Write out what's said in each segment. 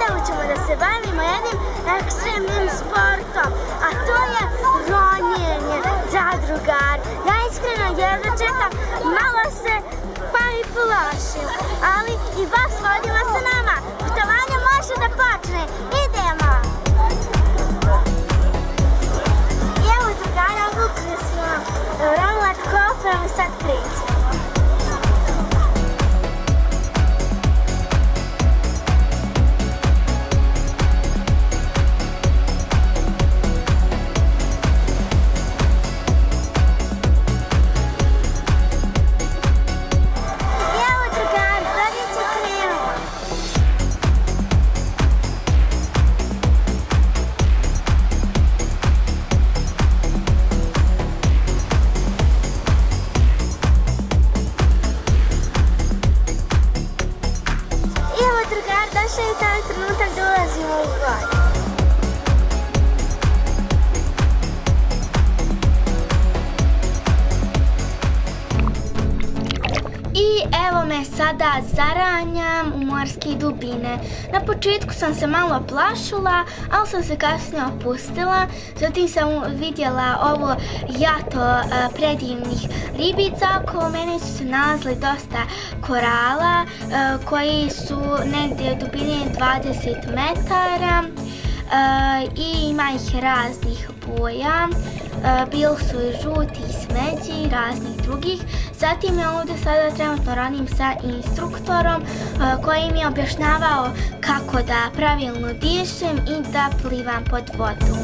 evo ćemo da se bavimo jednim ekstremnim sportom, a to je ronjenje, zadrugar. Ja iskreno jedva čekam, malo se pa i plašim, ali i vas vodimo sa nama. Putovanje može da počne, idemo! I evo drugara, obukli smo ronlač kofram i sad krećemo. Došao je taj trenutak da ulazimo u vodu. I evo me sada zaranjam u morske dubine. Na početku sam se malo plašila, ali sam se kasnije opustila. Zatim sam vidjela ovo jato predivnih ribica. Oko mene su se nalazili dosta korala koji su negdje u dubini 20 metara i ima ih raznih boja. Bili su i žuti i smeđi i raznih drugih. Zatim ja ovdje sada trenutno radim sa instruktorom koji mi je objašnjavao kako da pravilno dišem i da plivam pod vodom.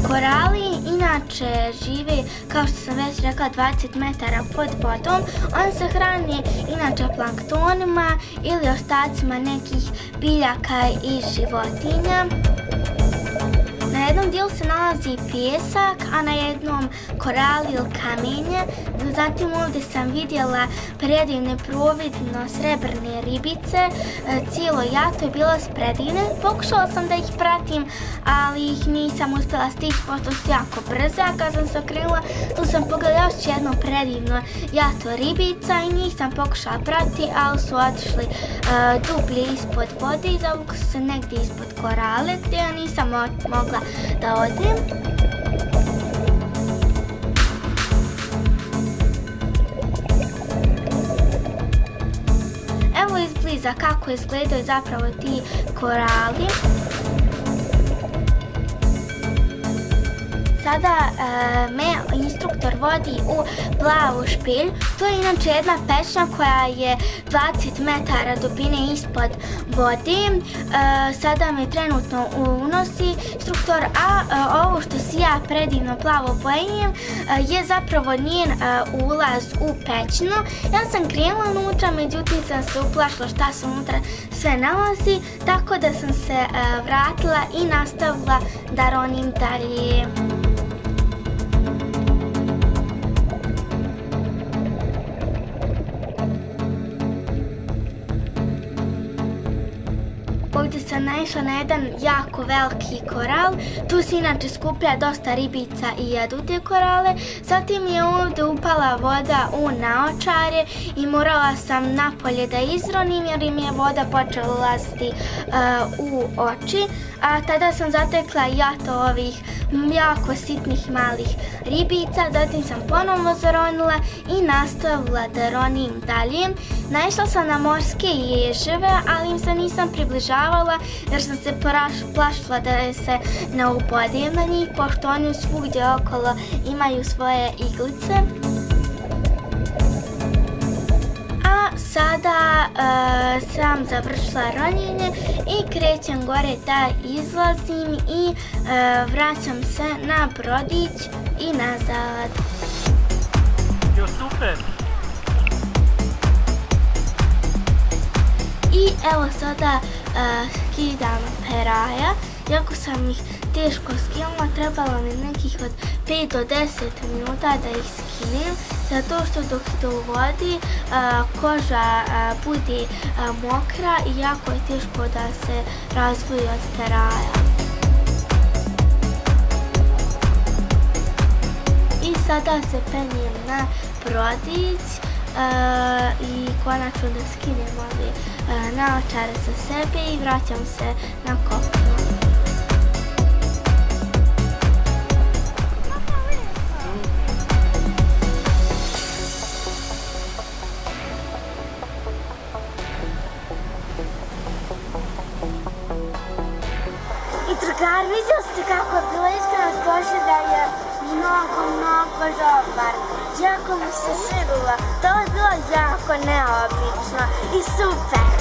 Korali inače žive, kao što sam već rekla, 20 metara pod vodom. On se hrani inače planktonima ili ostacima nekih biljaka i životinja. Na jednom dijelu se nalazi pijesak, a na jednom korali ili kamenje. Zatim ovdje sam vidjela predivne providno srebrne ribice. Cijelo jato je bilo predivne. Pokušala sam da ih pratim, ali ih nisam uspjela stići, pošto su jako brze. A kad sam se okrenula, tu sam pogledala još jedno predivno jato ribica i njih sam pokušala pratiti, ali su otišli dublje ispod vode i zavukli su se negdje ispod korale, gdje ja nisam mogla da odem. Evo izbliza kako izgledaju zapravo ti korali. Sada me instruktor vodi u plavu špilj. To je inače jedna pećina koja je 20 metara dubine ispod vode. Sada me trenutno unosi instruktor, a ovo što si ja predivno plavo bojem je zapravo njen ulaz u pećinu. Ja sam krenula unutra, međutim sam se uplašila šta se unutra sve nalazi, tako da sam se vratila i nastavila da ronim dalje. Ovdje sam naišla na jedan jako veliki koral. Tu se inače skuplja dosta ribica i jedu te korale. Zatim je ovdje upala voda u naočare i morala sam napolje da izronim jer im je voda počela ulaziti u oči. A tada sam zatekla jato ovih jako sitnih malih ribica. Zatim sam ponovno zaronila i nastavila da ronim dalje. Naišla sam na morske ježeve, ali im se nisam približavala jer sam se plašila da se ne ubodem na njih, pošto oni svugdje okolo imaju svoje iglice. A sada sam završila ronjenje i krećem gore da izlazim i vraćam se na brodić i nazad. Jo, super! I evo sada skidam peraja. Iako sam ih teško skinula, trebalo mi nekih od 5 do 10 minuta da ih skinem, zato što dok ste u vodi koža bude mokra i jako je teško da se razvoji od peraja. I sada se penjem na brodić. i konačno da skinem ove naočare sa sebe i vraćam se na kopno. I drugari, vidjeli ste kako je bilo iskreno doživljaj je mnogo dobar. Jako mi se svidilo, to je bilo jako neobično i super.